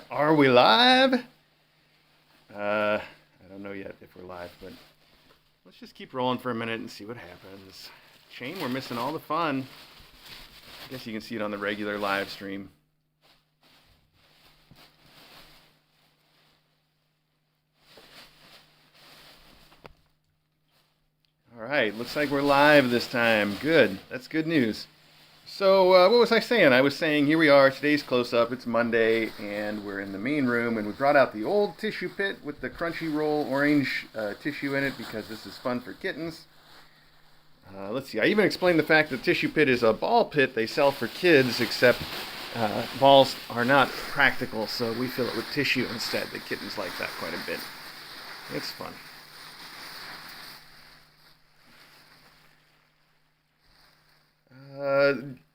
Are we live? I don't know yet if we're live, but let's just keep rolling for a minute and see what happens. Shame we're missing all the fun. I guess you can see it on the regular live stream. All right, looks like we're live this time. Good. That's good news. So, what was I saying? I was saying here we are, today's close-up, it's Monday, and we're in the main room, and we brought out the old tissue pit with the crunchy roll orange tissue in it because this is fun for kittens. Let's see, I even explained the fact that tissue pit is a ball pit they sell for kids, except balls are not practical, so we fill it with tissue instead. The kittens like that quite a bit. It's fun.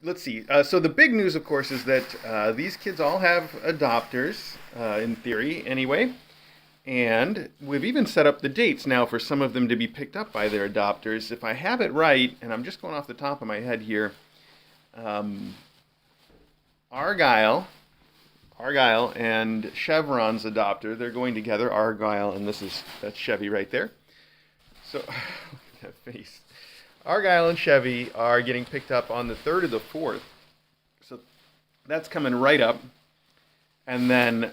Let's see. So the big news, of course, is that these kids all have adopters, in theory, anyway. And we've even set up the dates now for some of them to be picked up by their adopters. If I have it right, and I'm just going off the top of my head here, Argyle and Chevron's adopter, they're going together. Argyle, and that's Chevy right there. So, look at that face. Argyle and Chevy are getting picked up on the 3rd or the 4th. So that's coming right up. And then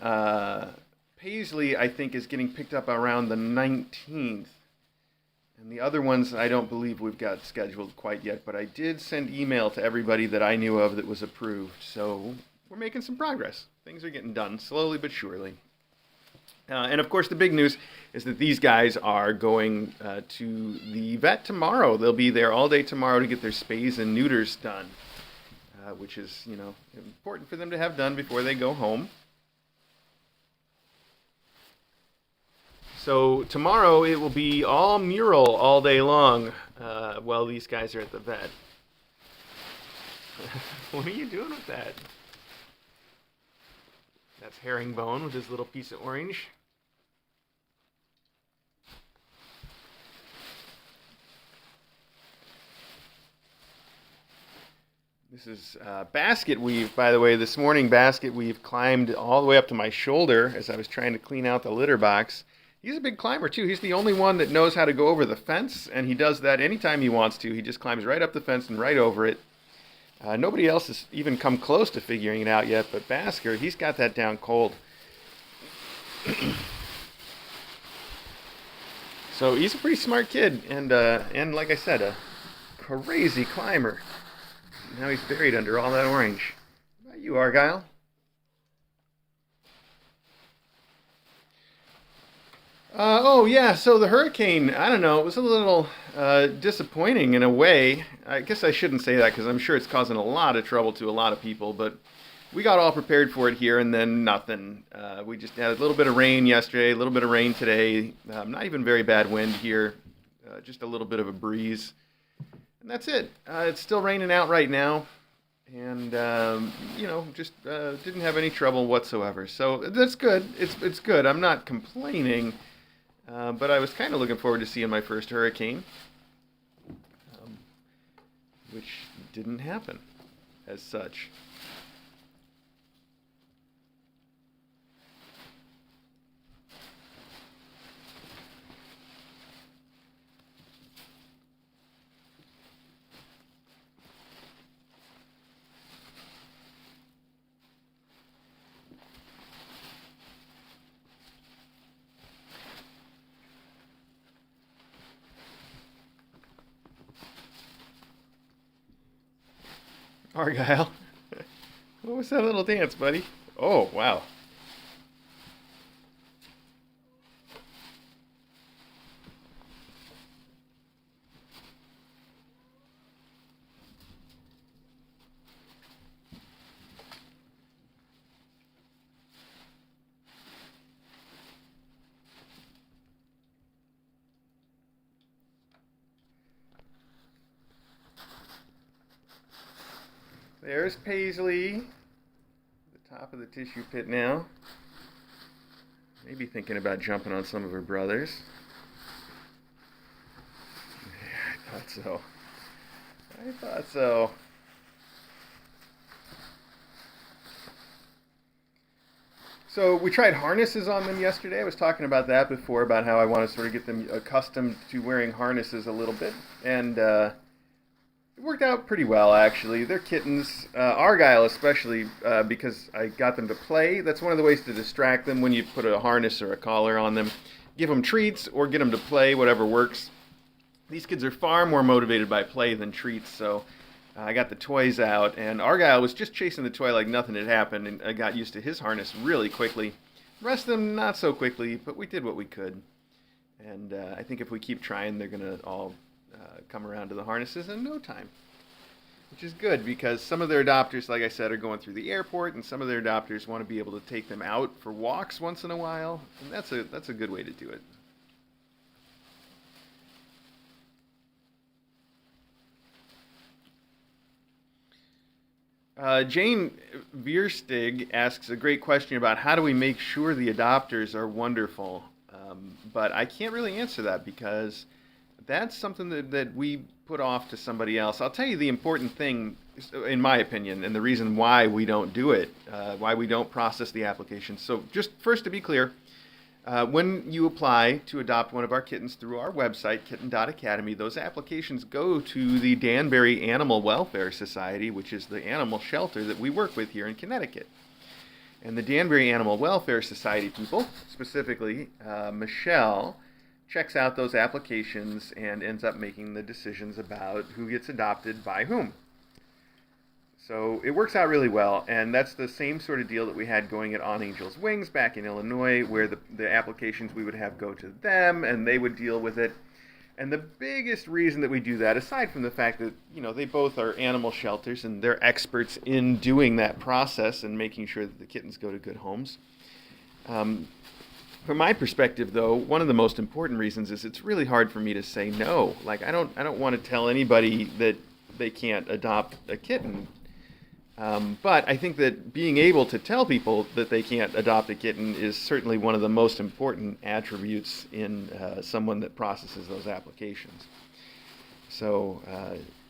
Paisley, I think, is getting picked up around the 19th. And the other ones I don't believe we've got scheduled quite yet. But I did send email to everybody that I knew of that was approved. So we're making some progress. Things are getting done, slowly but surely. And of course, the big news is that these guys are going to the vet tomorrow. They'll be there all day tomorrow to get their spays and neuters done, which is, important for them to have done before they go home. So tomorrow it will be all Mural all day long while these guys are at the vet. What are you doing with that? That's Herringbone with his little piece of orange. This is basket weave, by the way. This morning, basket weave climbed all the way up to my shoulder as I was trying to clean out the litter box. He's a big climber, too. He's the only one that knows how to go over the fence, and he does that anytime he wants to. He just climbs right up the fence and right over it. Nobody else has even come close to figuring it out yet, but Basker, he's got that down cold. So he's a pretty smart kid, and like I said, a crazy climber. Now he's buried under all that orange. How about you, Argyle? So the hurricane, I don't know, it was a little disappointing in a way. I guess I shouldn't say that because I'm sure it's causing a lot of trouble to a lot of people, but we got all prepared for it here and then nothing. We just had a little bit of rain yesterday, a little bit of rain today, not even very bad wind here, just a little bit of a breeze. And that's it. It's still raining out right now, and just didn't have any trouble whatsoever. So that's good. It's good. I'm not complaining, but I was kind of looking forward to seeing my first hurricane, which didn't happen as such. Argyle, what was that little dance, buddy? Oh, wow. There's Paisley, the top of the tissue pit now. Maybe thinking about jumping on some of her brothers. Yeah, I thought so. I thought so. So we tried harnesses on them yesterday. I was talking about that before, about how I want to sort of get them accustomed to wearing harnesses a little bit. And it worked out pretty well, actually. They're kittens, Argyle especially, because I got them to play. That's one of the ways to distract them when you put a harness or a collar on them. Give them treats or get them to play, whatever works. These kids are far more motivated by play than treats, so I got the toys out, and Argyle was just chasing the toy like nothing had happened, and I got used to his harness really quickly. The rest of them, not so quickly, but we did what we could. And I think if we keep trying, they're going to all come around to the harnesses in no time. Which is good, because some of their adopters, like I said, are going through the airport, and some of their adopters want to be able to take them out for walks once in a while, and that's a good way to do it. Jane Vierstig asks a great question about how do we make sure the adopters are wonderful. But I can't really answer that, because that's something that we put off to somebody else. I'll tell you the important thing, in my opinion, and the reason why we don't do it, why we don't process the application. So just first, to be clear, when you apply to adopt one of our kittens through our website, kitten.academy, those applications go to the Danbury Animal Welfare Society, which is the animal shelter that we work with here in Connecticut. And the Danbury Animal Welfare Society people, specifically Michelle, checks out those applications and ends up making the decisions about who gets adopted by whom. So it works out really well, and that's the same sort of deal that we had going at On Angel's Wings back in Illinois, where the applications we would have go to them, and they would deal with it. And the biggest reason that we do that, aside from the fact that, they both are animal shelters and they're experts in doing that process and making sure that the kittens go to good homes. From my perspective, though, one of the most important reasons is it's really hard for me to say no. Like, I don't want to tell anybody that they can't adopt a kitten. But I think that being able to tell people that they can't adopt a kitten is certainly one of the most important attributes in someone that processes those applications. So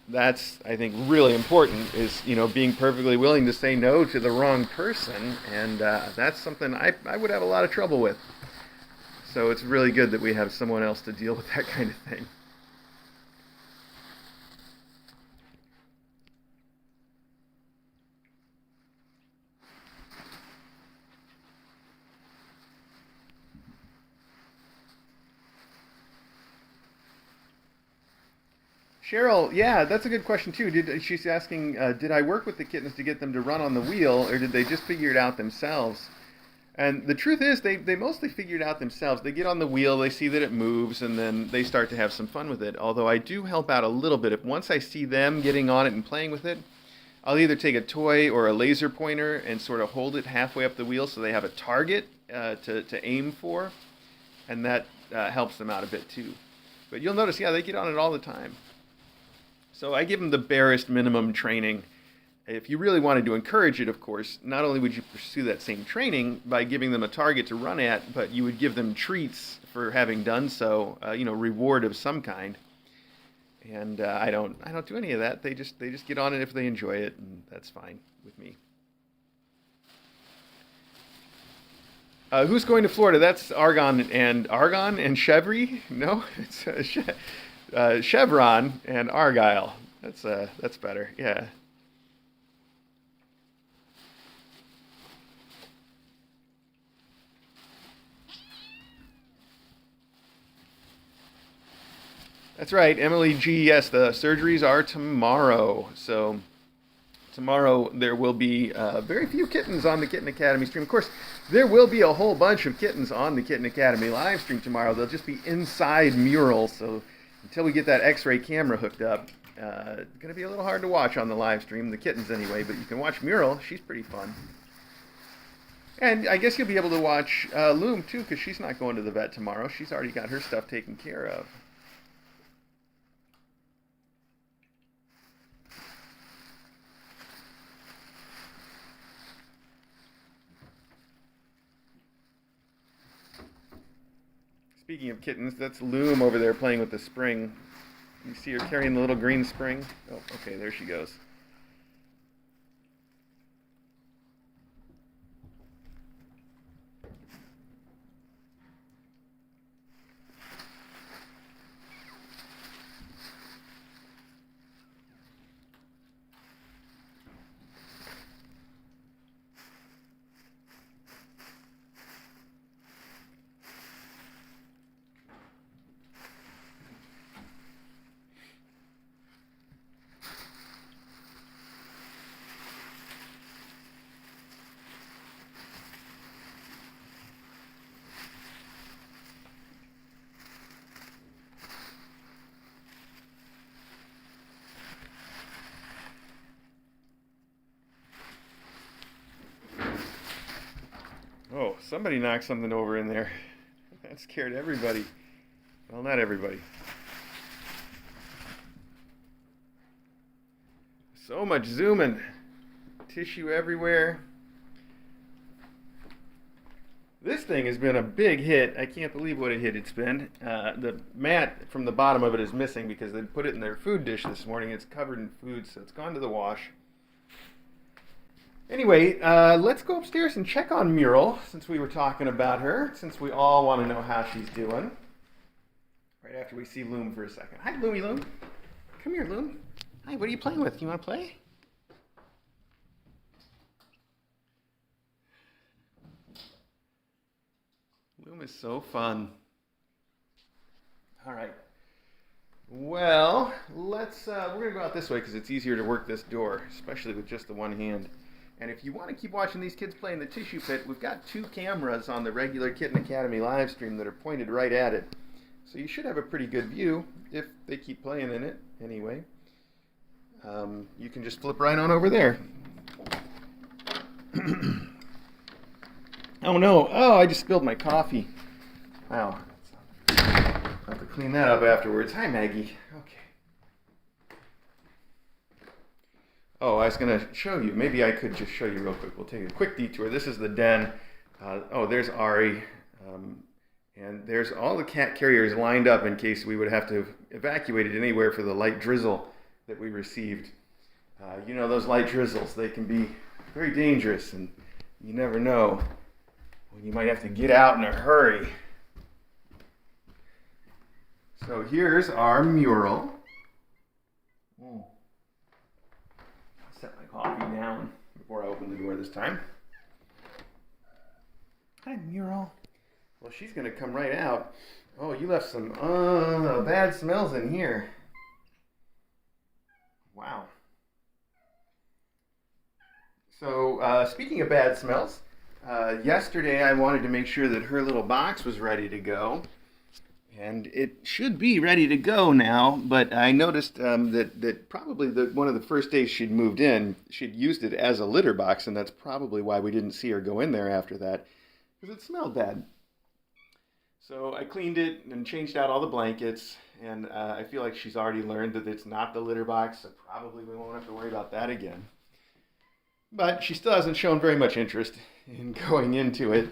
that's, I think, really important, is, being perfectly willing to say no to the wrong person, and that's something I would have a lot of trouble with. So it's really good that we have someone else to deal with that kind of thing. Cheryl, yeah, that's a good question too. She's asking, did I work with the kittens to get them to run on the wheel, or did they just figure it out themselves? And the truth is, they mostly figured it out themselves. They get on the wheel, they see that it moves, and then they start to have some fun with it. Although I do help out a little bit. If once I see them getting on it and playing with it, I'll either take a toy or a laser pointer and sort of hold it halfway up the wheel so they have a target to aim for, and that helps them out a bit too. But you'll notice, yeah, they get on it all the time. So I give them the barest minimum training. If you really wanted to encourage it, of course, not only would you pursue that same training by giving them a target to run at, but you would give them treats for having done so, reward of some kind. And I don't do any of that. They just get on it if they enjoy it, and that's fine with me. Who's going to Florida? That's Argon and Chevry? No, it's Chevron and Argyle. That's better. Yeah. That's right, Emily G. Yes, the surgeries are tomorrow. So tomorrow there will be very few kittens on the Kitten Academy stream. Of course, there will be a whole bunch of kittens on the Kitten Academy live stream tomorrow. They'll just be inside Mural. So until we get that X-ray camera hooked up, it's going to be a little hard to watch on the live stream, the kittens anyway. But you can watch Mural. She's pretty fun. And I guess you'll be able to watch Loom too, because she's not going to the vet tomorrow. She's already got her stuff taken care of. Speaking of kittens, that's Loom over there playing with the spring. You see her carrying the little green spring? Oh, okay, there she goes. Oh, somebody knocked something over in there. That scared everybody. Well, not everybody. So much zooming. Tissue everywhere. This thing has been a big hit. I can't believe what a hit it's been. The mat from the bottom of it is missing because they put it in their food dish this morning. It's covered in food, so it's gone to the wash. Anyway, let's go upstairs and check on Mural, since we were talking about her, since we all want to know how she's doing. Right after we see Loom for a second. Hi, Loomy Loom. Come here, Loom. Hi, what are you playing with? You want to play? Loom is so fun. All right. Well, let's. We're gonna go out this way because it's easier to work this door, especially with just the one hand. And if you want to keep watching these kids play in the tissue pit, we've got 2 cameras on the regular Kitten Academy live stream that are pointed right at it. So you should have a pretty good view if they keep playing in it anyway. You can just flip right on over there. Oh no, oh, I just spilled my coffee. Wow. I'll have to clean that up afterwards. Hi, Maggie. Okay. Oh, I was going to show you. Maybe I could just show you real quick. We'll take a quick detour. This is the den. Oh, there's Ari. And there's all the cat carriers lined up in case we would have to evacuate it anywhere for the light drizzle that we received. You know, those light drizzles, they can be very dangerous, and you never know when you might have to get out in a hurry. So here's our mural. I'll set my coffee down before I open the door this time. Hi, Mural. Well, she's going to come right out. Oh, you left some bad smells in here. Wow. So, speaking of bad smells, yesterday I wanted to make sure that her little box was ready to go. And it should be ready to go now, but I noticed that probably one of the first days she'd moved in, she'd used it as a litter box, and that's probably why we didn't see her go in there after that, because it smelled bad. So I cleaned it and changed out all the blankets, and I feel like she's already learned that it's not the litter box, so probably we won't have to worry about that again. But she still hasn't shown very much interest in going into it.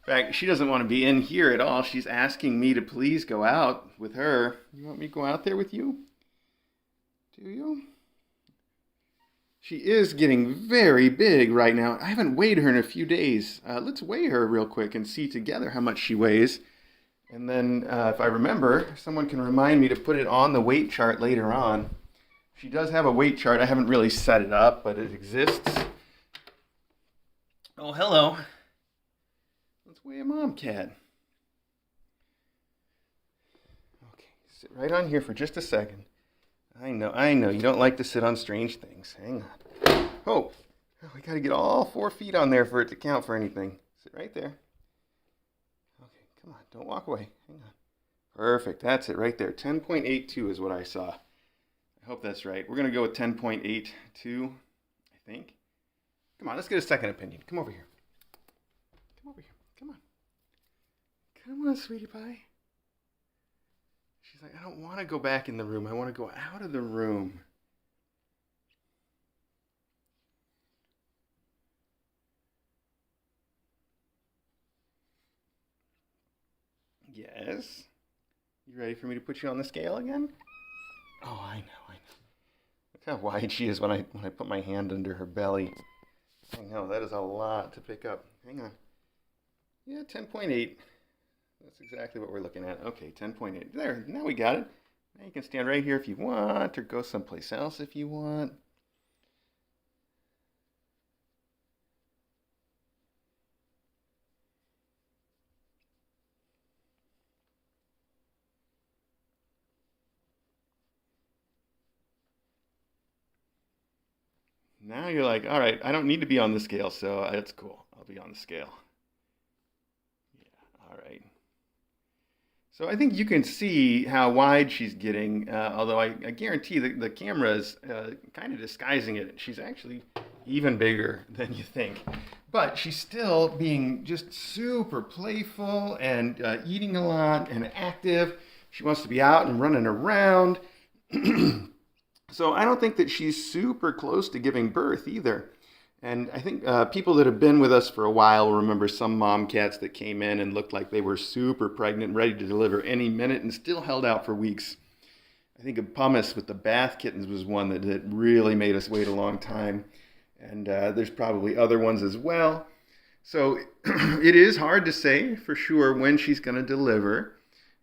In fact, she doesn't want to be in here at all. She's asking me to please go out with her. You want me to go out there with you? Do you? She is getting very big right now. I haven't weighed her in a few days. Let's weigh her real quick and see together how much she weighs. And then if I remember, someone can remind me to put it on the weight chart later on. She does have a weight chart. I haven't really set it up, but it exists. Oh, hello. Let's weigh a mom cat. Okay, sit right on here for just a second. I know, you don't like to sit on strange things. Hang on. Oh, we got to get all 4 feet on there for it to count for anything. Sit right there. Okay, come on, don't walk away. Hang on. Perfect, that's it right there. 10.82 is what I saw. I hope that's right. We're going to go with 10.82, I think. Come on, let's get a second opinion. Come over here. Come over here. Come on. Come on, sweetie pie. She's like, I don't want to go back in the room. I want to go out of the room. Yes? You ready for me to put you on the scale again? Oh, I know. Look how wide she is when I put my hand under her belly. I know, that is a lot to pick up. Hang on. Yeah, 10.8. That's exactly what we're looking at. Okay, 10.8. There, now we got it. Now you can stand right here if you want, or go someplace else if you want. Now you're like, all right, I don't need to be on the scale, so that's cool. I'll be on the scale. Yeah, all right. So I think you can see how wide she's getting, although I guarantee that the camera is kind of disguising it. She's actually even bigger than you think. But she's still being just super playful and eating a lot and active. She wants to be out and running around. So I don't think that she's super close to giving birth either. And I think people that have been with us for a while remember some mom cats that came in and looked like they were super pregnant, ready to deliver any minute, and still held out for weeks. I think of Pumice with the bath kittens was one that really made us wait a long time. And there's probably other ones as well. So it is hard to say for sure when she's going to deliver.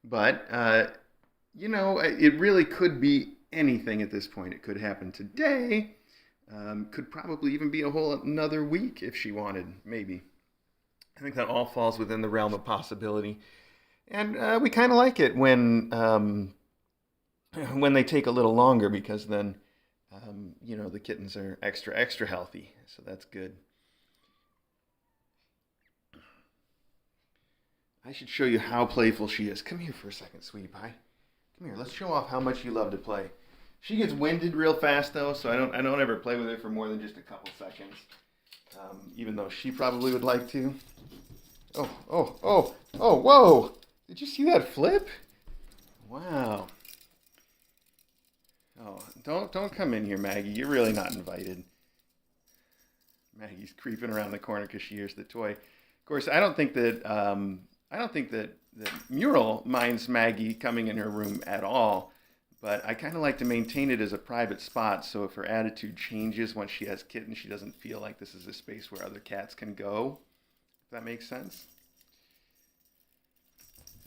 But, it really could be anything at this point. It could happen today. Could probably even be a whole another week if she wanted, maybe. I think that all falls within the realm of possibility. And we kind of like it when they take a little longer, because then, the kittens are extra, extra healthy. So that's good. I should show you how playful she is. Come here for a second, sweetie pie. Come here. Let's show off how much you love to play. She gets winded real fast though, so I don't ever play with her for more than just a couple seconds. Even though she probably would like to. Oh, whoa! Did you see that flip? Wow. Oh, don't come in here, Maggie. You're really not invited. Maggie's creeping around the corner because she hears the toy. Of course, I don't think that Mural minds Maggie coming in her room at all. But I kind of like to maintain it as a private spot, so if her attitude changes once she has kittens, she doesn't feel like this is a space where other cats can go. If that makes sense.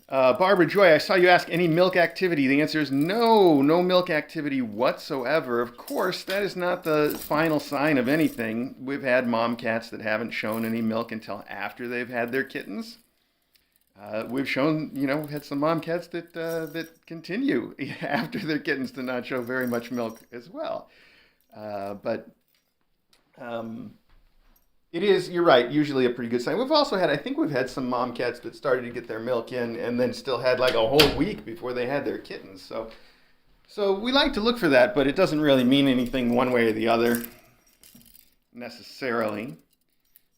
Barbara Joy, I saw you ask any milk activity. The answer is no milk activity whatsoever. Of course, that is not the final sign of anything. We've had mom cats that haven't shown any milk until after they've had their kittens. We've shown, we've had some mom cats that continue after their kittens to not show very much milk as well. But it is, you're right, usually a pretty good sign. I think we've had some mom cats that started to get their milk in and then still had like a whole week before they had their kittens. So we like to look for that, but it doesn't really mean anything one way or the other necessarily.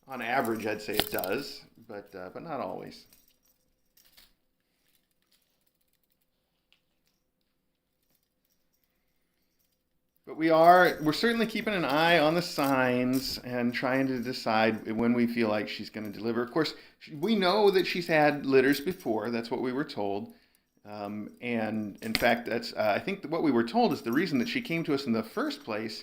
On average, I'd say it does, but not always. But we're certainly keeping an eye on the signs and trying to decide when we feel like she's going to deliver. Of course, we know that she's had litters before. That's what we were told. And in fact, I think what we were told is the reason that she came to us in the first place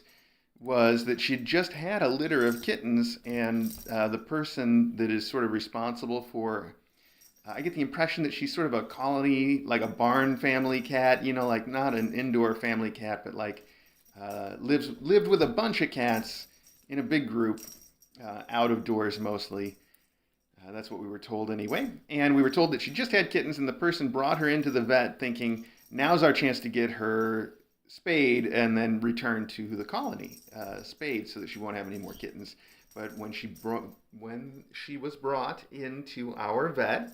was that she'd just had a litter of kittens, and the person that is sort of responsible for, I get the impression that she's sort of a colony, like a barn family cat, like not an indoor family cat, but like lived with a bunch of cats in a big group, out of doors mostly. That's what we were told anyway. And we were told that she just had kittens, and the person brought her into the vet thinking, now's our chance to get her spayed and then return to the colony, spayed, so that she won't have any more kittens. But when she was brought into our vet,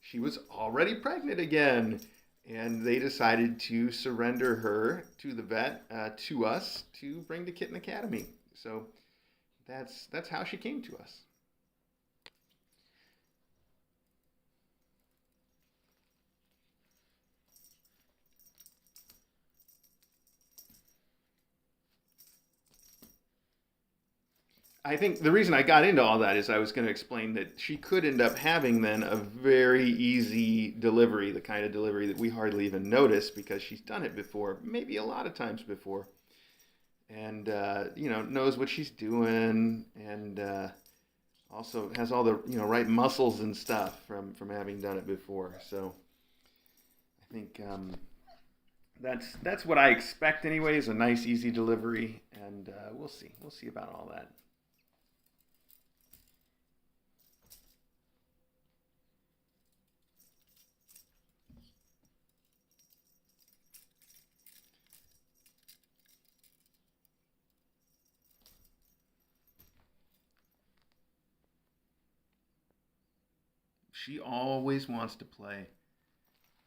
she was already pregnant again. And they decided to surrender her to the vet, to us, to bring to Kitten Academy. So that's how she came to us. I think the reason I got into all that is I was going to explain that she could end up having then a very easy delivery, the kind of delivery that we hardly even notice because she's done it before, maybe a lot of times before, and knows what she's doing, and also has all the right muscles and stuff from having done it before. So I think that's what I expect anyway, is a nice easy delivery, and we'll see about all that. She always wants to play.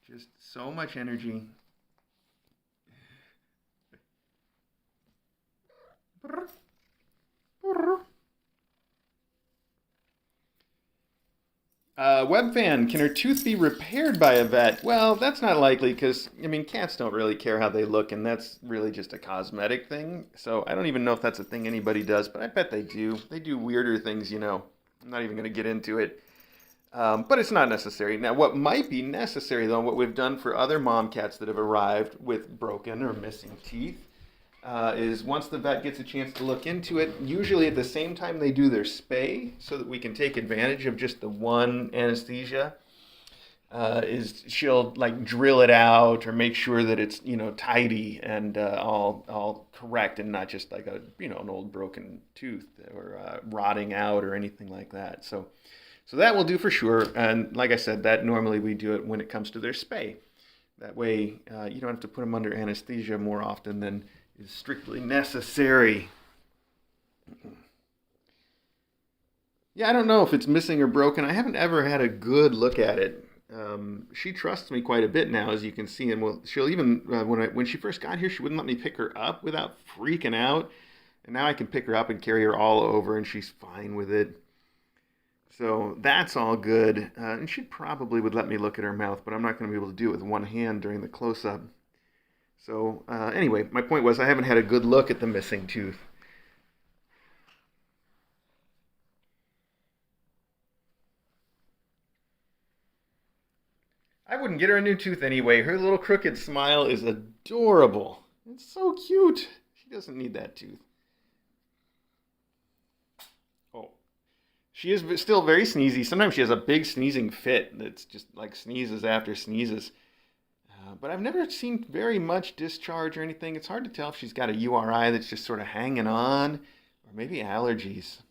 Just so much energy. Webfan, can her tooth be repaired by a vet? Well, that's not likely because, I mean, cats don't really care how they look, and that's really just a cosmetic thing. So I don't even know if that's a thing anybody does, but I bet they do. They do weirder things, you know. I'm not even going to get into it. But it's not necessary. Now, what might be necessary, though, what we've done for other mom cats that have arrived with broken or missing teeth, is once the vet gets a chance to look into it, usually at the same time they do their spay, so that we can take advantage of just the one anesthesia, is she'll like drill it out or make sure that it's, you know, tidy and all correct and not just like a, you know, an old broken tooth or rotting out or anything like that. So that will do for sure. And like I said, that normally we do it when it comes to their spay. That way you don't have to put them under anesthesia more often than is strictly necessary. Yeah, I don't know if it's missing or broken. I haven't ever had a good look at it. She trusts me quite a bit now, as you can see, and she'll even when she first got here, she wouldn't let me pick her up without freaking out. And now I can pick her up and carry her all over, and she's fine with it. So that's all good. And she probably would let me look at her mouth, but I'm not going to be able to do it with one hand during the close-up. So anyway, my point was I haven't had a good look at the missing tooth. I wouldn't get her a new tooth anyway. Her little crooked smile is adorable. It's so cute. She doesn't need that tooth. Oh, she is still very sneezy. Sometimes she has a big sneezing fit that's just like sneezes after sneezes. But I've never seen very much discharge or anything. It's hard to tell if she's got a URI that's just sort of hanging on, or maybe allergies.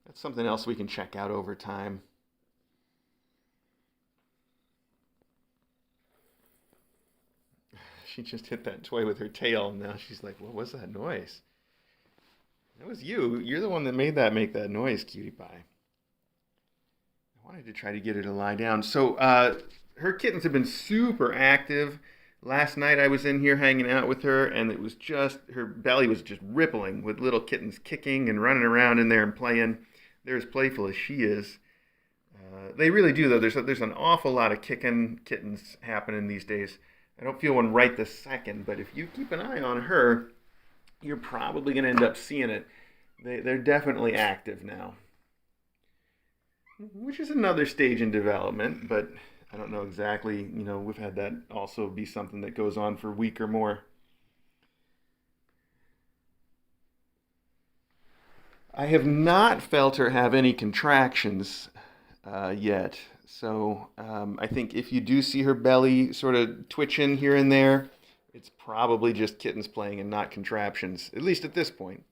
That's something else we can check out over time. She just hit that toy with her tail, and now she's like, what was that noise? That was you. You're the one that made that make that noise, cutie pie. I wanted to try to get her to lie down. So her kittens have been super active. Last night I was in here hanging out with her, and it was just, her belly was just rippling with little kittens kicking and running around in there and playing. They're as playful as she is. They really do, though. There's an awful lot of kicking kittens happening these days. I don't feel one right this second, but if you keep an eye on her, you're probably going to end up seeing it. They're definitely active now, which is another stage in development, but I don't know exactly. You know, we've had that also be something that goes on for a week or more. I have not felt her have any contractions yet. So I think if you do see her belly sort of twitching here and there, it's probably just kittens playing and not contraptions, at least at this point.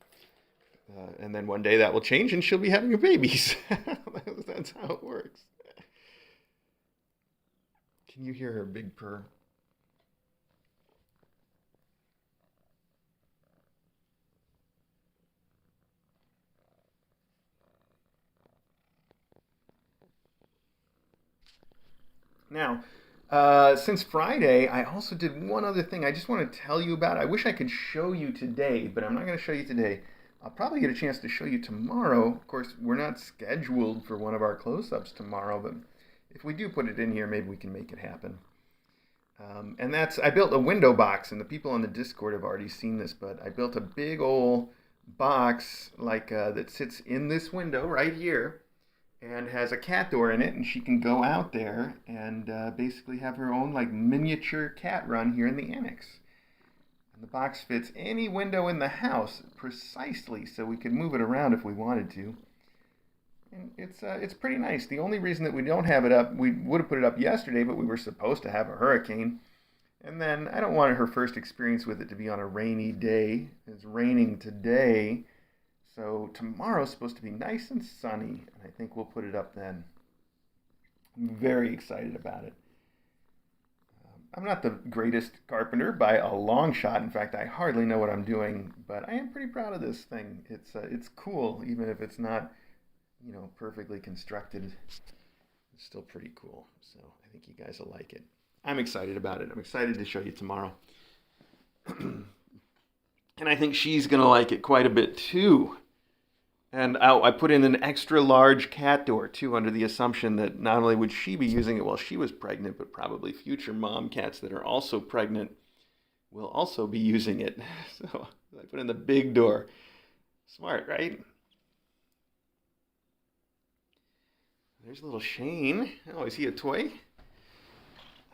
And then one day that will change and she'll be having her babies. That's how it works. Can you hear her big purr? Now, since Friday, I also did one other thing I just want to tell you about. I wish I could show you today, but I'm not going to show you today. I'll probably get a chance to show you tomorrow. Of course, we're not scheduled for one of our close-ups tomorrow, but if we do put it in here, maybe we can make it happen. And that's, I built a window box, and the people on the Discord have already seen this, but I built a big old box like that sits in this window right here and has a cat door in it, and she can go out there and basically have her own like miniature cat run here in the annex. And the box fits any window in the house precisely, so we could move it around if we wanted to. And it's pretty nice. The only reason that we don't have it up, we would have put it up yesterday, but we were supposed to have a hurricane. And then I don't want her first experience with it to be on a rainy day. It's raining today. So tomorrow's supposed to be nice and sunny, and I think we'll put it up then. I'm very excited about it. I'm not the greatest carpenter by a long shot. In fact, I hardly know what I'm doing, but I am pretty proud of this thing. It's cool, even if it's not, you know, perfectly constructed. It's still pretty cool. So I think you guys will like it. I'm excited about it. I'm excited to show you tomorrow. And I think she's going to like it quite a bit too. And I put in an extra large cat door too, under the assumption that not only would she be using it while she was pregnant, but probably future mom cats that are also pregnant will also be using it. So I put in the big door. Smart, right? There's little Shane. Oh, is he a toy?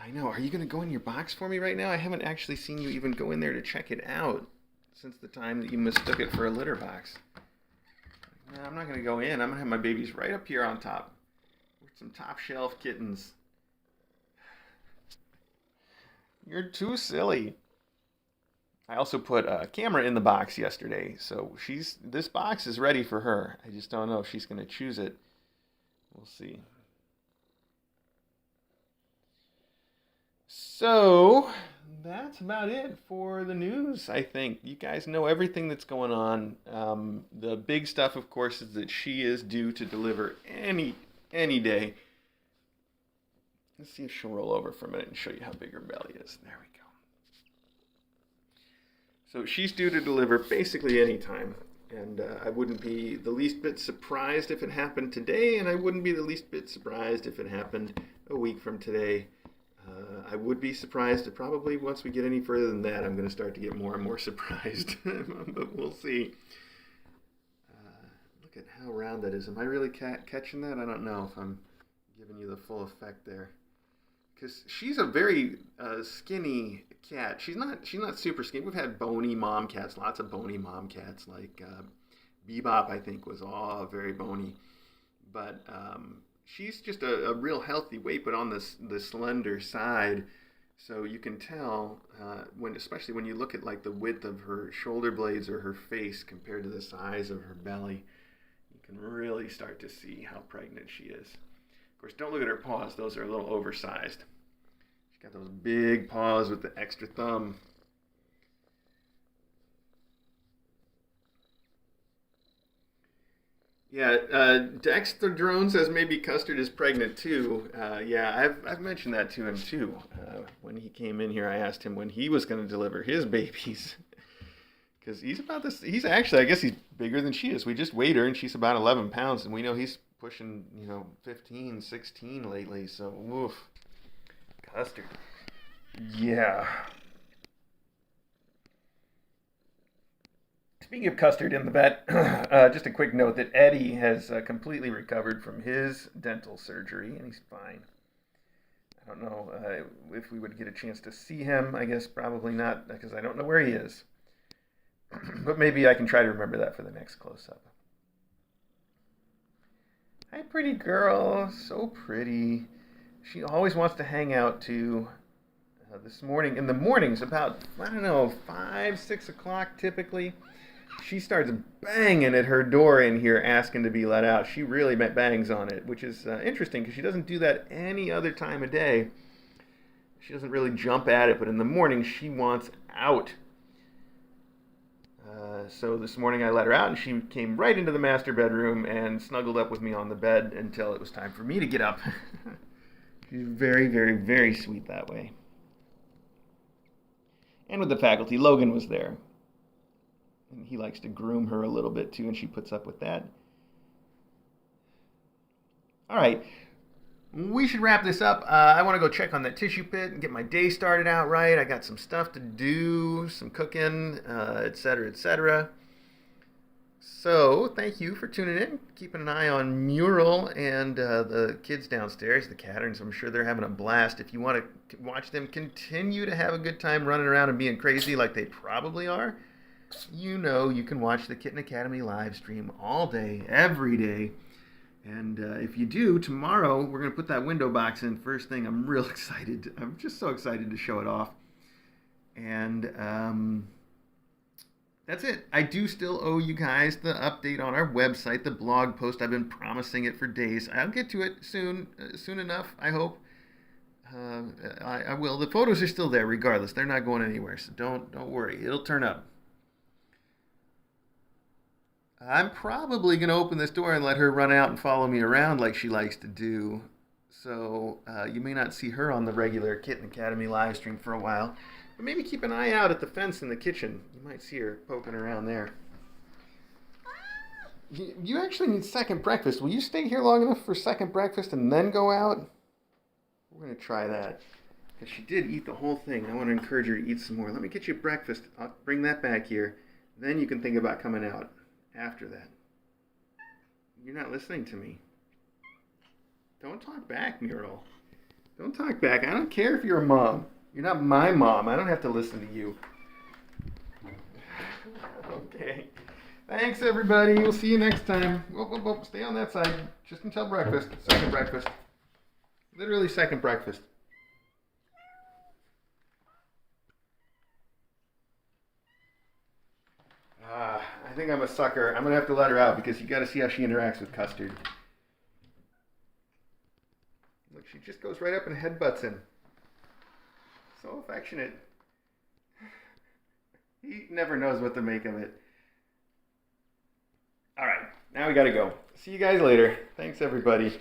I know. Are you going to go in your box for me right now? I haven't actually seen you even go in there to check it out since the time that you mistook it for a litter box. No, I'm not going to go in. I'm going to have my babies right up here on top. With some top shelf kittens. You're too silly. I also put a camera in the box yesterday, so this box is ready for her. I just don't know if she's going to choose it. We'll see. So, that's about it for the news, I think. You guys know everything that's going on. The big stuff, of course, is that she is due to deliver any day. Let's see if she'll roll over for a minute and show you how big her belly is. There we go. So she's due to deliver basically any time. And I wouldn't be the least bit surprised if it happened today, and I wouldn't be the least bit surprised if it happened a week from today. I would be surprised if probably once we get any further than that, I'm going to start to get more and more surprised. But we'll see. Look at how round that is. Am I really catching that? I don't know if I'm giving you the full effect there. Because she's a very skinny cat. She's not super skinny. We've had bony mom cats, lots of bony mom cats. Like Bebop, I think, was all very bony. But she's just a real healthy weight, but on the slender side. So you can tell, especially when you look at like the width of her shoulder blades or her face compared to the size of her belly, you can really start to see how pregnant she is. Of course, don't look at her paws. Those are a little oversized. She's got those big paws with the extra thumb. Yeah, Dexter Drone says maybe Custard is pregnant too. Yeah, I've mentioned that to him too. When he came in here, I asked him when he was going to deliver his babies. Because he's about this, he's actually, I guess he's bigger than she is. We just weighed her and she's about 11 pounds. And we know he's pushing, 15, 16 lately. So, woof. Custard. Yeah. Speaking of Custard in the vet, just a quick note that Eddie has completely recovered from his dental surgery, and he's fine. I don't know if we would get a chance to see him. I guess probably not, because I don't know where he is. But maybe I can try to remember that for the next close-up. Hi, pretty girl. So pretty. She always wants to hang out, too. This morning, in the mornings, about, 5, 6 o'clock typically, she starts banging at her door in here asking to be let out. She really bangs on it, which is interesting because she doesn't do that any other time of day. She doesn't really jump at it, but in the morning she wants out. So this morning I let her out and she came right into the master bedroom and snuggled up with me on the bed until it was time for me to get up. She's very, very, very sweet that way. And with the faculty, Logan was there. And he likes to groom her a little bit too, and she puts up with that. All right, we should wrap this up. I want to go check on that tissue pit and get my day started out right. I got some stuff to do, some cooking, etc., etc. So thank you for tuning in, keeping an eye on Mural and the kids downstairs, the Kttens. I'm sure they're having a blast. If you want to watch them continue to have a good time running around and being crazy like they probably are, you can watch the Kitten Academy live stream all day, every day. And if you do, tomorrow we're going to put that window box in first thing. I'm real excited. I'm just so excited to show it off. And that's it. I do still owe you guys the update on our website, the blog post. I've been promising it for days. I'll get to it soon enough, I hope. I will. The photos are still there regardless. They're not going anywhere, so don't worry. It'll turn up. I'm probably going to open this door and let her run out and follow me around like she likes to do. So you may not see her on the regular Kitten Academy live stream for a while. But maybe keep an eye out at the fence in the kitchen. You might see her poking around there. You actually need second breakfast. Will you stay here long enough for second breakfast and then go out? We're going to try that. Because she did eat the whole thing. I want to encourage her to eat some more. Let me get you breakfast. I'll bring that back here. Then you can think about coming out after that. You're not listening to me. Don't talk back, Mural. Don't talk back. I don't care if you're a mom. You're not my mom. I don't have to listen to you. Okay. Thanks, everybody. We'll see you next time. Whoop, whoop, whoop. Stay on that side just until breakfast. Second breakfast. Literally second breakfast. I think I'm a sucker. I'm going to have to let her out because you got to see how she interacts with Custard. Look, she just goes right up and headbutts him. So affectionate. He never knows what to make of it. All right, now we got to go. See you guys later. Thanks, everybody.